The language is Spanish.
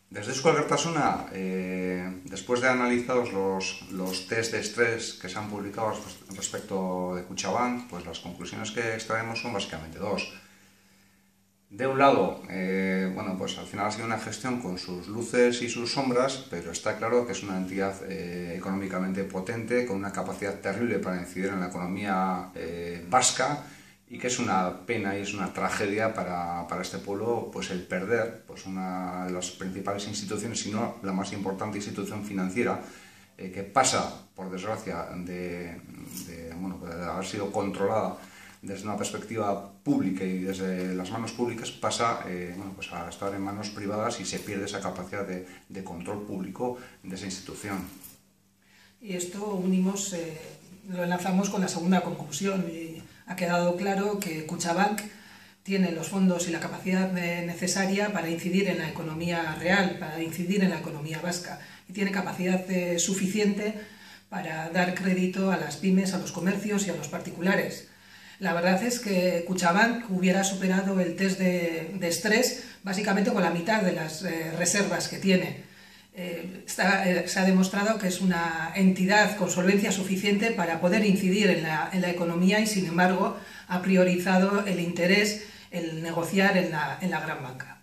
Desde Eusko Alkartasuna, después de analizados los test de estrés que se han publicado respecto de Kutxabank, pues las conclusiones que extraemos son básicamente dos. De un lado, bueno, pues al final ha sido una gestión con sus luces y sus sombras, pero está claro que es una entidad económicamente potente, con una capacidad terrible para incidir en la economía vasca, y que es una pena y es una tragedia para este pueblo pues el perder pues una de las principales instituciones, si no la más importante institución financiera, que pasa, por desgracia, bueno, de haber sido controlada desde una perspectiva pública y desde las manos públicas, pasa bueno, pues a estar en manos privadas y se pierde esa capacidad de control público de esa institución. Y esto unimos, lo enlazamos con la segunda conclusión. Y ha quedado claro que Kutxabank tiene los fondos y la capacidad necesaria para incidir en la economía real, para incidir en la economía vasca, y tiene capacidad suficiente para dar crédito a las pymes, a los comercios y a los particulares. La verdad es que Kutxabank hubiera superado el test de estrés básicamente con la mitad de las reservas que tiene. Se ha demostrado que es una entidad con solvencia suficiente para poder incidir en la economía y, sin embargo, ha priorizado el interés, el negociar en la gran banca.